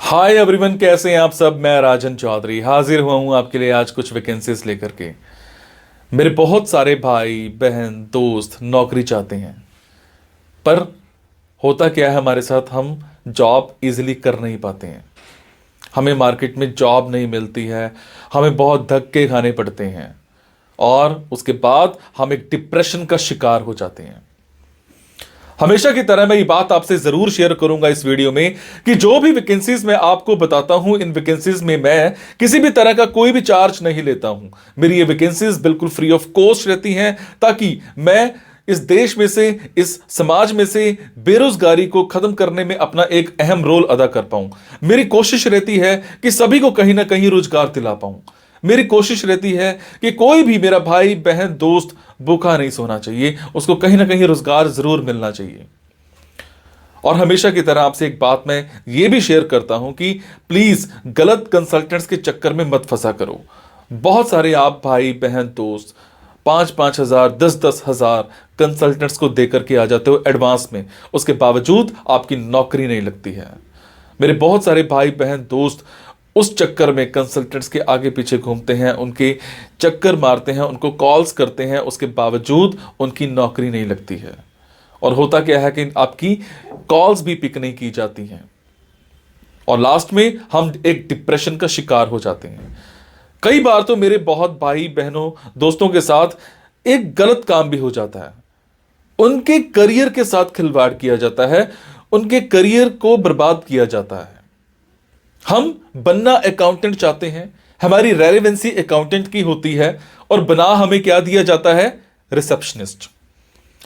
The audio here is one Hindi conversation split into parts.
हाय एवरीवन, कैसे हैं आप सब। मैं राजन चौधरी हाजिर हुआ हूं आपके लिए आज कुछ वैकेंसीज लेकर के। मेरे बहुत सारे भाई बहन दोस्त नौकरी चाहते हैं, पर होता क्या है हमारे साथ, हम जॉब इजीली कर नहीं पाते हैं। हमें मार्केट में जॉब नहीं मिलती है, हमें बहुत धक्के खाने पड़ते हैं और उसके बाद हम एक डिप्रेशन का शिकार हो जाते हैं। हमेशा की तरह मैं ये बात आपसे जरूर शेयर करूंगा इस वीडियो में कि जो भी वैकेंसीज मैं आपको बताता हूं, इन वैकेंसीज में मैं किसी भी तरह का कोई भी चार्ज नहीं लेता हूं। मेरी ये वैकेंसीज बिल्कुल फ्री ऑफ कॉस्ट रहती हैं, ताकि मैं इस देश में से, इस समाज में से बेरोजगारी को खत्म करने में अपना एक अहम रोल अदा कर पाऊं। मेरी कोशिश रहती है कि सभी को कहीं ना कहीं रोजगार दिला पाऊं। मेरी कोशिश रहती है कि कोई भी मेरा भाई बहन दोस्त भूखा नहीं सोना चाहिए, उसको कहीं ना कहीं रोजगार जरूर मिलना चाहिए। और हमेशा की तरह आपसे एक बात मैं ये भी शेयर करता हूं कि प्लीज गलत कंसल्टेंट्स के चक्कर में मत फंसा करो। बहुत सारे आप भाई बहन दोस्त 5,000 10,000 कंसल्टेंट्स को देकर के आ जाते हो एडवांस में, उसके बावजूद आपकी नौकरी नहीं लगती है। मेरे बहुत सारे भाई बहन दोस्त उस चक्कर में कंसल्टेंट्स के आगे पीछे घूमते हैं, उनके चक्कर मारते हैं, उनको कॉल्स करते हैं, उसके बावजूद उनकी नौकरी नहीं लगती है। और होता क्या है कि आपकी कॉल्स भी पिक नहीं की जाती हैं और लास्ट में हम एक डिप्रेशन का शिकार हो जाते हैं। कई बार तो मेरे बहुत भाई बहनों दोस्तों के साथ एक गलत काम भी हो जाता है। उनके करियर के साथ खिलवाड़ किया जाता है, उनके करियर को बर्बाद किया जाता है। हम बनना अकाउंटेंट चाहते हैं, हमारी रेलेवेंसी अकाउंटेंट की होती है और बना हमें क्या दिया जाता है, रिसेप्शनिस्ट।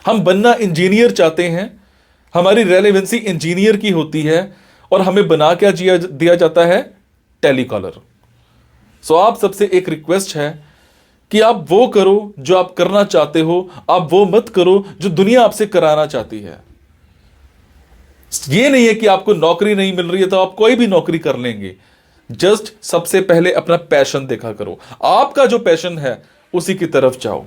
हम बनना इंजीनियर चाहते हैं, हमारी रेलेवेंसी इंजीनियर की होती है और हमें बना क्या दिया जाता है, टेलीकॉलर। सो आप सबसे एक रिक्वेस्ट है कि आप वो करो जो आप करना चाहते हो, आप वो मत करो जो दुनिया आपसे कराना चाहती है। ये नहीं है कि आपको नौकरी नहीं मिल रही है तो आप कोई भी नौकरी कर लेंगे। जस्ट सबसे पहले अपना पैशन देखा करो, आपका जो पैशन है उसी की तरफ जाओ।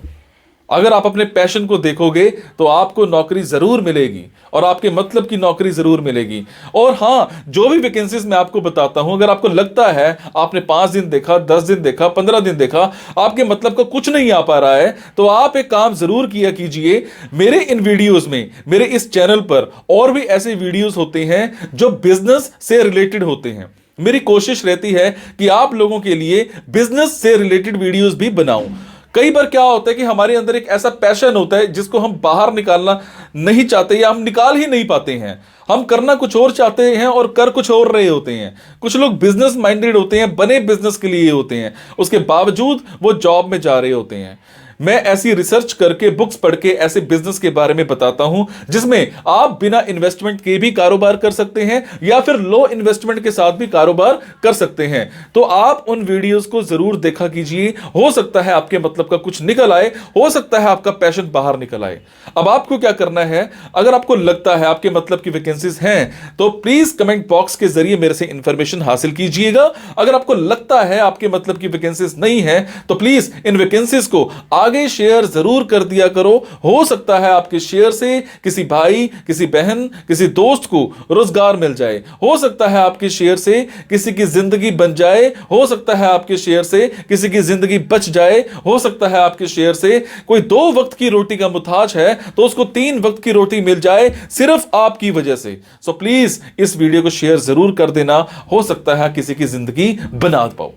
अगर आप अपने पैशन को देखोगे तो आपको नौकरी जरूर मिलेगी और आपके मतलब की नौकरी जरूर मिलेगी। और हां, जो भी वैकेंसीज मैं आपको बताता हूं, अगर आपको लगता है आपने 5 दिन देखा, 10 दिन देखा, 15 दिन देखा, आपके मतलब का कुछ नहीं आ पा रहा है, तो आप एक काम जरूर किया कीजिए। मेरे इन वीडियोस में, मेरे इस चैनल पर और भी ऐसे वीडियोस होते हैं जो बिजनेस से रिलेटेड होते हैं। मेरी कोशिश रहती है कि आप लोगों के लिए बिजनेस से रिलेटेड वीडियोस भी बनाऊं। कई बार क्या होता है कि हमारे अंदर एक ऐसा पैशन होता है जिसको हम बाहर निकालना नहीं चाहते या हम निकाल ही नहीं पाते हैं। हम करना कुछ और चाहते हैं और कर कुछ और रहे होते हैं। कुछ लोग बिजनेस माइंडेड होते हैं, बने बिजनेस के लिए होते हैं, उसके बावजूद वो जॉब में जा रहे होते हैं। मैं ऐसी रिसर्च करके, बुक्स पढ़ के ऐसे बिजनेस के बारे में बताता हूं जिसमें आप बिना इन्वेस्टमेंट के भी कारोबार कर सकते हैं या फिर लो इन्वेस्टमेंट के साथ भी कारोबार कर सकते हैं। तो आप उन वीडियोस को जरूर देखा कीजिए। हो सकता है आपके मतलब का कुछ निकल आए, हो सकता है आपका पैशन बाहर निकल आए। अब आपको क्या करना है, अगर आपको लगता है आपके मतलब की वैकेंसीज हैं तो प्लीज कमेंट बॉक्स के जरिए मेरे से इंफॉर्मेशन हासिल कीजिएगा। अगर आपको लगता है आपके मतलब की वैकेंसीज नहीं है तो प्लीज इन वैकेंसीज को आगे शेयर जरूर कर दिया करो। हो सकता है आपके शेयर से किसी भाई, किसी बहन, किसी दोस्त को रोजगार मिल जाए। हो सकता है आपके शेयर से किसी की जिंदगी बन जाए। हो सकता है आपके शेयर से किसी की जिंदगी बच जाए। हो सकता है आपके शेयर से कोई 2 वक्त की रोटी का मुताज है तो उसको 3 वक्त की रोटी मिल जाए, सिर्फ आपकी वजह से। सो प्लीज इस वीडियो को शेयर जरूर कर देना। हो सकता है किसी की जिंदगी बना पाओ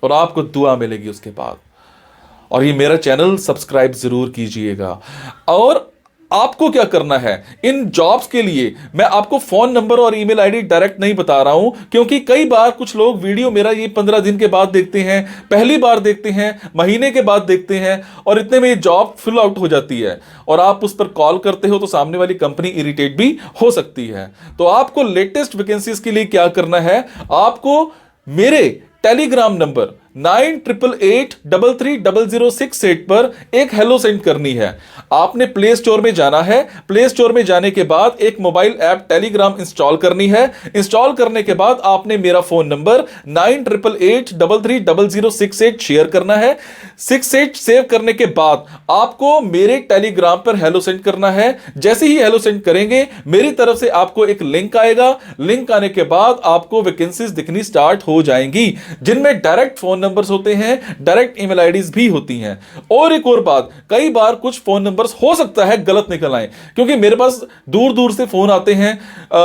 और आपको दुआ मिलेगी उसके बाद। और ये मेरा चैनल सब्सक्राइब जरूर कीजिएगा। और आपको क्या करना है, इन जॉब्स के लिए मैं आपको फोन नंबर और ईमेल आईडी डायरेक्ट नहीं बता रहा हूं, क्योंकि कई बार कुछ लोग वीडियो मेरा ये 15 दिन के बाद देखते हैं, पहली बार देखते हैं, महीने के बाद देखते हैं और इतने में ये जॉब फिल आउट हो जाती है और आप उस पर कॉल करते हो तो सामने वाली कंपनी इरिटेट भी हो सकती है। तो आपको लेटेस्ट वैकेंसीज के लिए क्या करना है, आपको मेरे टेलीग्राम नंबर 9888330068 पर एक हेलो सेंड करनी है। आपने प्ले स्टोर में जाना है, प्ले स्टोर में जाने के बाद एक मोबाइल ऐप टेलीग्राम इंस्टॉल करनी है। इंस्टॉल करने के बाद आपने मेरा फोन नंबर 9888330068 शेयर करना है। 68 सेव करने के बाद आपको मेरे टेलीग्राम पर हेलो सेंड करना है। जैसे ही हेलो सेंड करेंगे मेरी तरफ से आपको एक लिंक आएगा। लिंक आने के बाद आपको वैकेंसीज दिखनी स्टार्ट हो जाएंगी, जिनमें डायरेक्ट फोन नंबर्स होते हैं, डायरेक्ट ईमेल आईडीज भी होती हैं। और एक और बात, कई बार कुछ फोन नंबर्स हो सकता है गलत निकल आए, क्योंकि मेरे पास दूर दूर से फोन आते हैं,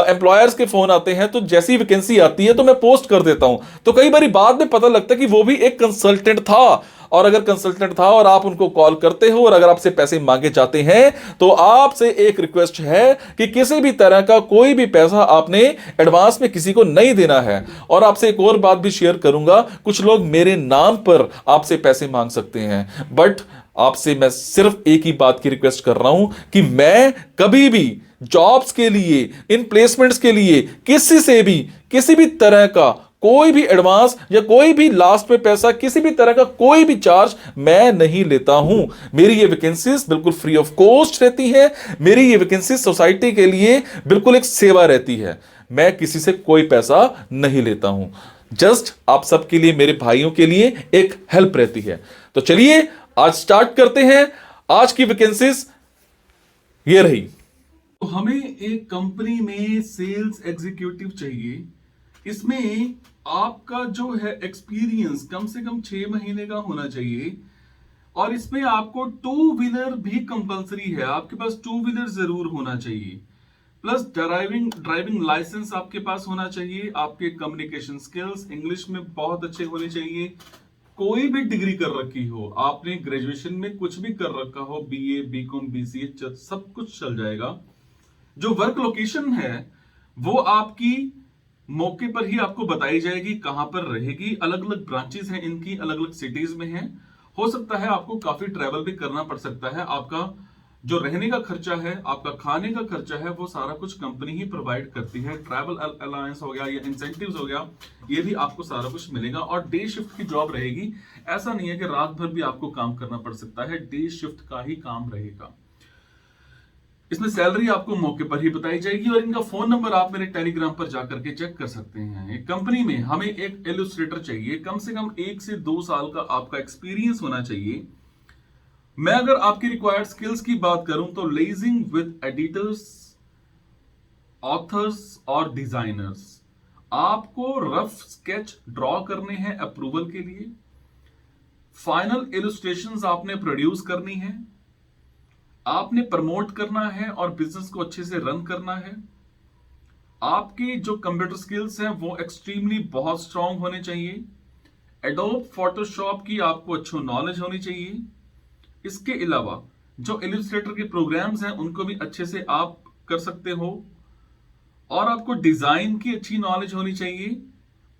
एम्प्लॉयर्स के फोन आते हैं, तो जैसी वैकेंसी आती है तो मैं पोस्ट कर देता हूं। तो कई बार बाद में पता लगता है कि वो भी एक कंसल्टेंट था, और अगर कंसल्टेंट था और आप उनको कॉल करते हो और अगर आपसे पैसे मांगे जाते हैं, तो आपसे एक रिक्वेस्ट है कि किसी भी तरह का कोई भी पैसा आपने एडवांस में किसी को नहीं देना है। और आपसे एक और बात भी शेयर करूंगा, कुछ लोग मेरे नाम पर आपसे पैसे मांग सकते हैं, बट आपसे मैं सिर्फ एक ही बात की रिक्वेस्ट कर रहा हूं कि मैं कभी भी जॉब्स के लिए, इन प्लेसमेंट्स के लिए किसी से भी किसी भी तरह का कोई भी एडवांस या कोई भी लास्ट में पैसा, किसी भी तरह का कोई भी चार्ज मैं नहीं लेता हूं। मेरी ये वैकेंसीज बिल्कुल फ्री ऑफ कॉस्ट रहती है। मेरी ये वैकेंसीज सोसाइटी के लिए बिल्कुल एक सेवा रहती है। मैं किसी से कोई पैसा नहीं लेता हूं, जस्ट आप सबके लिए, मेरे भाइयों के लिए एक हेल्प रहती है। तो चलिए आज स्टार्ट करते हैं। आज की वैकेंसीज ये रही। तो हमें एक कंपनी में सेल्स एग्जीक्यूटिव चाहिए। इसमें आपका जो है एक्सपीरियंस कम से कम 6 महीने का होना चाहिए, और इसमें आपको टू व्हीलर भी कंपलसरी है, आपके पास टू व्हीलर जरूर होना चाहिए, प्लस ड्राइविंग लाइसेंस आपके पास होना चाहिए। आपके कम्युनिकेशन स्किल्स इंग्लिश में बहुत अच्छे होने चाहिए। कोई भी डिग्री कर रखी हो, आपने ग्रेजुएशन में कुछ भी कर रखा हो, बीए, बीकॉम, बीसीए, सब कुछ चल जाएगा। जो वर्क लोकेशन है वो आपकी मौके पर ही आपको बताई जाएगी कहां पर रहेगी। अलग अलग ब्रांचेस हैं इनकी, अलग अलग सिटीज में हैं। हो सकता है आपको काफी ट्रैवल भी करना पड़ सकता है। आपका जो रहने का खर्चा है, आपका खाने का खर्चा है, वो सारा कुछ कंपनी ही प्रोवाइड करती है। ट्रैवल अलायंस हो गया या इंसेंटिव्स हो गया, ये भी आपको सारा कुछ मिलेगा। और डे शिफ्ट की जॉब रहेगी, ऐसा नहीं है कि रात भर भी आपको काम करना पड़ सकता है, डे शिफ्ट का ही काम रहेगा। इसमें सैलरी आपको मौके पर ही बताई जाएगी, और इनका फोन नंबर आप मेरे टेलीग्राम पर जाकर के चेक कर सकते हैं। एक कंपनी में हमें एक इलस्ट्रेटर चाहिए, कम से कम 1 से 2 साल का आपका एक्सपीरियंस होना चाहिए। मैं अगर आपकी रिक्वायर्ड स्किल्स की बात करूं तो लिएजिंग विद एडिटर्स, ऑथर्स और डिजाइनर्स, आपको रफ स्केच ड्रॉ करने हैं अप्रूवल के लिए। फाइनल इलस्ट्रेशंस आपने प्रोड्यूस करनी है, आपने प्रमोट करना है और बिजनेस को अच्छे से रन करना है। आपकी जो कंप्यूटर स्किल्स हैं वो एक्सट्रीमली बहुत स्ट्रांग होने चाहिए। एडोब फोटोशॉप की आपको अच्छी नॉलेज होनी चाहिए। इसके अलावा जो इलस्ट्रेटर के प्रोग्राम्स हैं उनको भी अच्छे से आप कर सकते हो, और आपको डिजाइन की अच्छी नॉलेज होनी चाहिए।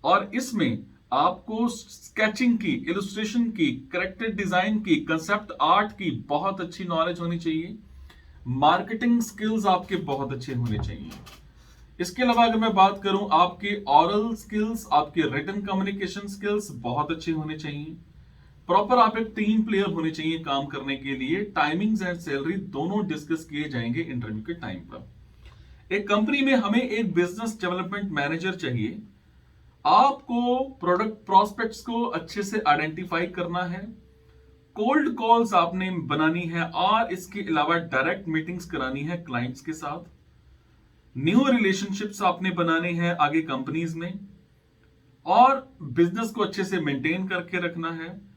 और इसमें आपको स्केचिंग की, इलस्ट्रेशन की, कैरेक्टर डिजाइन की, कंसेप्ट आर्ट की बहुत अच्छी नॉलेज होनी चाहिए। मार्केटिंग स्किल्स आपके बहुत अच्छे होने चाहिए। इसके अलावा अगर मैं बात करूं, आपके ऑरल स्किल्स, आपके रिटन कम्युनिकेशन स्किल्स बहुत अच्छे होने चाहिए। प्रॉपर आप एक टीम प्लेयर होने चाहिए काम करने के लिए। टाइमिंग्स एंड सैलरी दोनों डिस्कस किए जाएंगे इंटरव्यू के टाइम पर। एक कंपनी में हमें एक बिजनेस डेवलपमेंट मैनेजर चाहिए। आपको प्रोडक्ट प्रॉस्पेक्ट्स को अच्छे से आइडेंटिफाई करना है, कोल्ड कॉल्स आपने बनानी है, और इसके अलावा डायरेक्ट मीटिंग्स करानी है क्लाइंट्स के साथ। न्यू रिलेशनशिप्स आपने बनाने हैं आगे कंपनीज में, और बिजनेस को अच्छे से मेंटेन करके रखना है।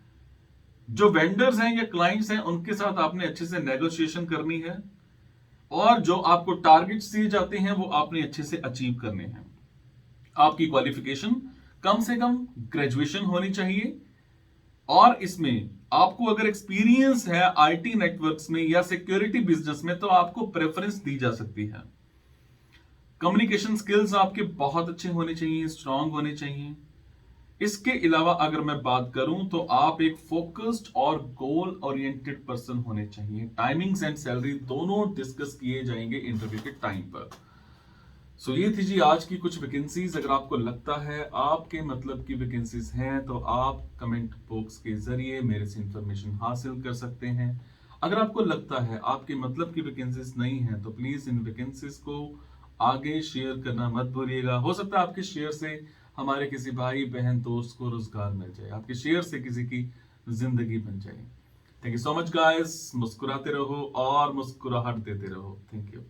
जो वेंडर्स हैं या क्लाइंट्स हैं उनके साथ आपने अच्छे से नेगोशिएशन करनी है, और जो आपको टारगेट्स दिए जाते हैं वो आपने अच्छे से अचीव करने हैं। आपकी क्वालिफिकेशन कम से कम ग्रेजुएशन होनी चाहिए, और इसमें आपको अगर एक्सपीरियंस है आईटी नेटवर्क्स में या सिक्योरिटी बिजनेस में तो आपको प्रेफरेंस दी जा सकती है। कम्युनिकेशन स्किल्स आपके बहुत अच्छे होने चाहिए, स्ट्रांग होने चाहिए। इसके अलावा अगर मैं बात करूं तो आप एक फोकस्ड और गोल ओरिएंटेड पर्सन होने चाहिए। टाइमिंग्स एंड सैलरी दोनों डिस्कस किए जाएंगे इंटरव्यू के टाइम पर। सो ये थी जी आज की कुछ वैकेंसीज। अगर आपको लगता है आपके मतलब की वैकेंसीज हैं तो आप कमेंट बॉक्स के जरिए मेरे से इंफॉर्मेशन हासिल कर सकते हैं। अगर आपको लगता है आपके मतलब की वैकेंसीज नहीं है तो प्लीज इन वैकेंसीज को आगे शेयर करना मत भूलिएगा। हो सकता है आपके शेयर से हमारे किसी भाई बहन दोस्त को रोजगार मिल जाए, आपके शेयर से किसी की जिंदगी बन जाए। Thank you so much guys. मुस्कुराते रहो और मुस्कुराहट देते रहो। Thank you.